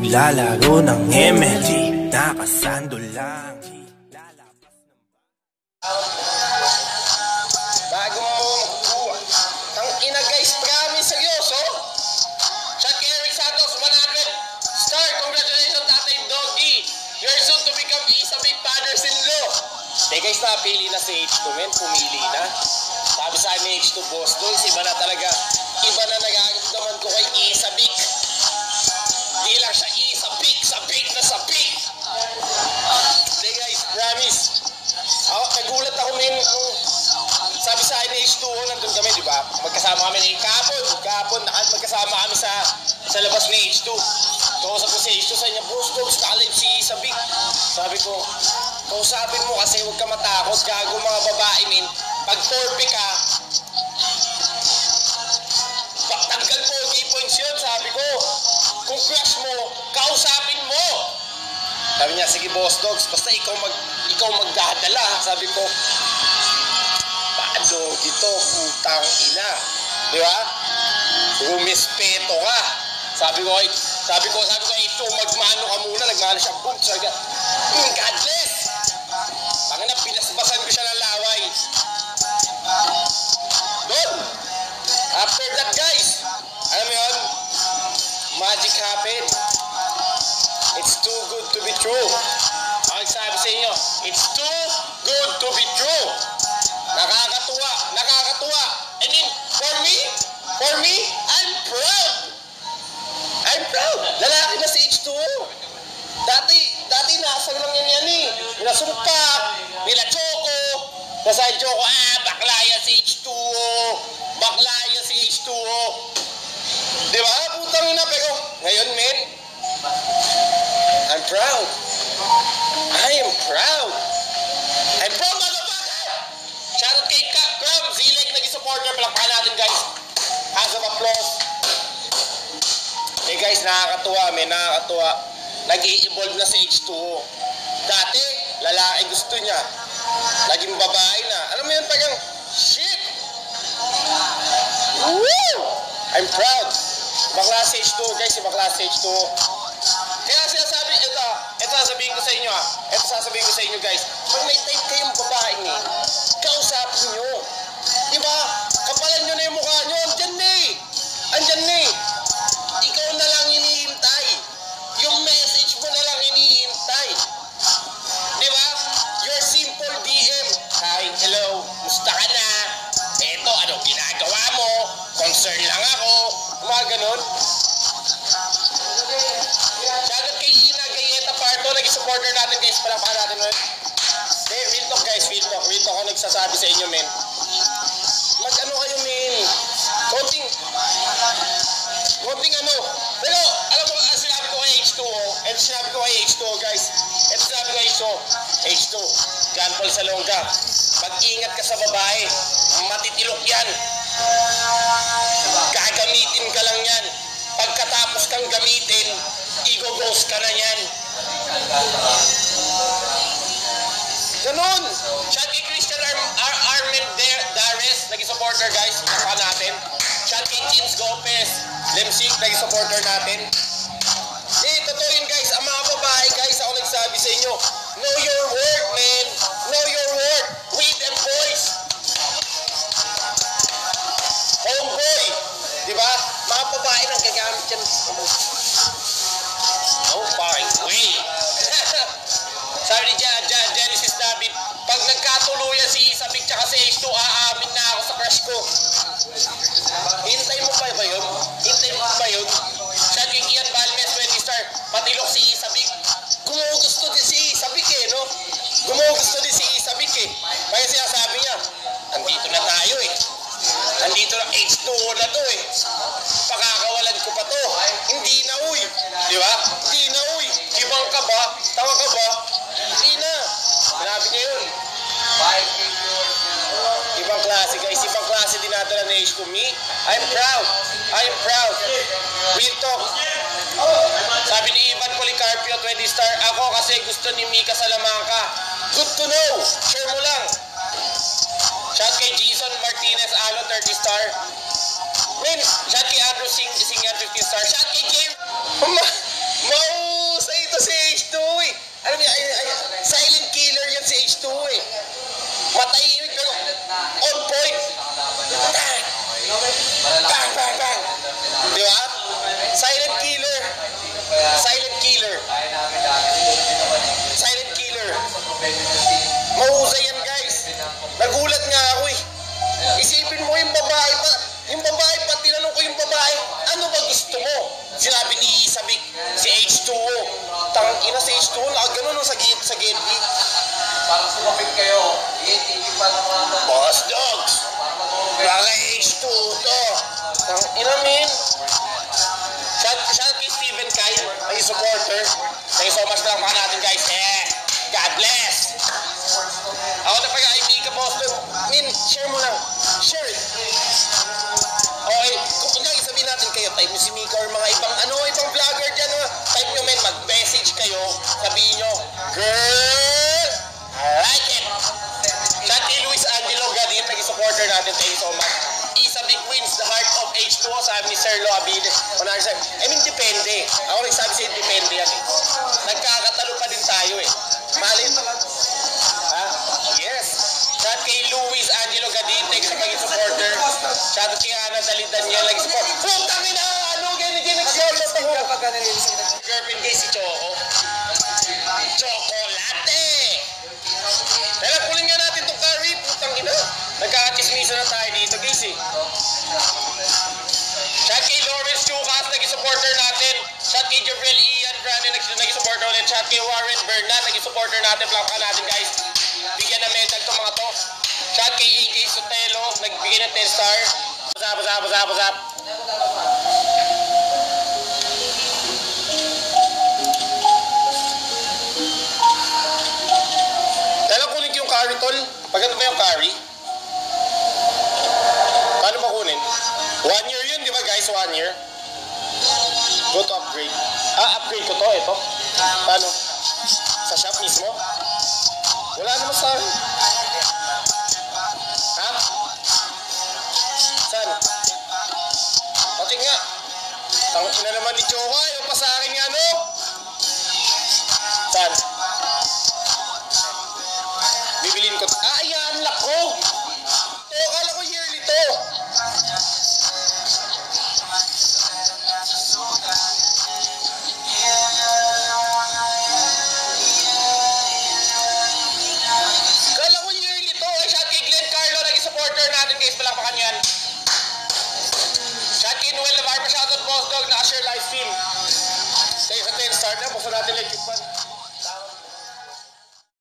naglalaro ng ML. Nakasando lang. Bago mo magkukuha. Ang ina guys, promise, seryoso. Shot kay Eric Santos, 100. Star, congratulations Tatay Doggy. You're soon to become isa big fathers-in-law. Hey guys, napili na si H2, men. Pumili na. Sabi sa amin H2 boss, doon iba na talaga. Iba na nagagamdaman ko kay Isabik. Di lang siya Isabik, sabik na sabik. Hey guys, promise. Nagulat ako men, sabi sa akin H2O, nandun kami, di ba? Magkasama kami ni Kapon, magkasama kami sa labas ni H2. Kausap ko si H2 sa inyo, bros, nakalive si Isabik. Sabi ko, kausapin mo kasi huwag ka matakot, gago mga babae min. Pag torpe ka, tanggal pogi points yun, sabi ko. Kung crush mo, kausapin mo. Sabi niya, sige boss dogs, basta ikaw magdadala. Sabi ko, paano dito, putang ina. Di ba? Rumispeto ka. Sabi ko, ito, magmano ka muna. Nagmano siya, boom. Sabi ka, God bless. Pangina, pinasbasan ko siya ng laway. Doon. After that, guys, alam mo yun, magic happened. It's too good to be true. Ang sabi sa inyo, it's too good to be true. Nakakatuwa. I mean, for me, I'm proud. Lalaki na si H2O. Dati nasag lang yan eh. Nasumpa, nila Choco. Nasaan Choco, bakla yan si H2O. Di ba? Putang ina, pero ngayon, men, I'm proud. I am proud, motherfucker! Shoutout kay Kram, Zilek, naging supporter. Palakpakan natin, guys. Hands of applause. Hey, guys, nakakatuwa. Nag-i-evolve na si H2O. Dati, lalaki gusto niya. Naging babae na. Alam mo yun, parang, shit! Woo! I'm proud. Bakla si H2O, guys. Bakla si H2O. Kaya sinasabi, ito sasabihin ko sa inyo Ito sasabihin ko sa inyo guys. Pag may type kayong babae ni, kausapin nyo. Diba? Kapalan nyo na yung mukha nyo. Andyan na eh. Ikaw na lang hinihintay. Yung message mo na lang hinihintay. Diba? Your simple DM. Hi, hello, musta ka na? Eto, ano ginagawa mo? Concern lang ako. Mga ganun. Shoutout kay Ina Gayeta Parto, naging supporter natin guys, palakpakan natin nun. Real talk guys, real talk ako nagsasabi sa inyo men. Mag-ano kayo men, konting pero alam mo, sinabi ko kay H2O, guys, H2, John Paul Salonga, mag-ingat ka sa babae, matitilok yan, gagamitin ka lang yan. Pagkatapos kang gamitin, i-ghost ka na yan. Ganun. Shout kay Christian Armendares, naging supporter guys. Nakakuha natin. Shout kay Jeans Gopez, Lemsik, naging supporter natin. Totoo yun guys. Ang mga babae guys, ako nagsabi sa inyo, know your worth, man. Know your worth. With them boys. Homeboy. Diba? Mga babae nang gagamit yan. Oh, fucking way. Sabi ni Genesis David, pag nagkatuluyan si Isabik tsaka si H2, aamin na ako sa crush ko. Hintay mo ba yun? Siya kay Kian Balmes, 20 star, patilok si Isabik. Gumugusto din si Isabik no? Kaya sinasabi niya, andito na tayo Andito na H2O na to Pakakawalan ko pa to. Hindi na Di ba? Ibang ka ba? Tawa ka ba? Hindi na. Sinabi niya yun. Ibang klase guys. Ibang klase dinadala na H2 me. I'm proud. Real talk. Sabi ni Ivan Policarpio, 20 star. Ako kasi gusto ni Mika Salamanca. Good to know. Share mo lang. Shout kay Jason Martinez Alon, 30 star. Shout kay Andrew Singyan, 15 star. Shout kay James. Mahusay yan guys. Nagulat nga ako eh. Isipin mo yung babae pa. Yung babae pa, tinanong ko yung babae, ano ba gusto mo? Sinabi ni Isabik, si H2O. Tangina si H2O, nakaganon sa Gedli. Parang sumapit kayo. Iitigil pa naman. Boss dogs. Baka H2O to. Tangina min. Shout kay Steven Kyle, ay supporter. Thank you so much lang mga natin guys. God bless. Ako na pag-ID ka boss dog. Min, share mo lang. Share it. Okay, kung kunyari sabihin natin kayo, type nyo si Mika or mga ibang vlogger dyan, type nyo men, mag-message kayo, sabihin nyo, girl, I like it. Shout kay Luis Angelo, Gadin, nag-supporter natin, thank you so much. Isabik wins the heart of H2O, sabi ni Sir Lo Abide. I mean, depende. Ako rin sabi sa'yo, depende yan eh. Nagkakatalo pa din tayo eh. Malin. Ha? Yes. Shout kay Luis Angelo Gadin, thank you sa paging supporter. Shout kay Ana Dalí Daniel, nag-support. Putang ina! Ano? Ganyan nag-support ako. Girlfriend kay si Choco. Chocolate! Dahil pulin nga natin itong curry. Putang ina. Nagkakachismisa na tayo dito guys eh. Shout kay Lawrence Chukas, nag-supporter natin. Shout kay Jabril Ian Brandon, nag-supporter ulit. Shout kay Warren Bernal, nag-supporter natin. Plaka natin guys. Bigyan ng medal itong mga to. Shout kay AJ Sotelo, nagbigay ng 10 star. What's up? Dahil kunin ko yung carry tol. Pagkano ba yung carry? Paano ba kunin? 1 year yun, di ba guys? 1 year. Go to upgrade. Upgrade ko to. Ito. Paano? Sa shop mismo? Wala naman sa akin. Ha? Saan? Pati nga. Tangin na naman ni Choka. Yung pa sa akin nga, no? Saan? Bibilin ko. Ayan, lako. Akala ko yearly to. Supporter natin guys, palakpakan yan. Shout kay Noel Navarre, pa shoutout boss dog, naka-share live stream. Kaya sa 10 star na, buksan natin like yung fan.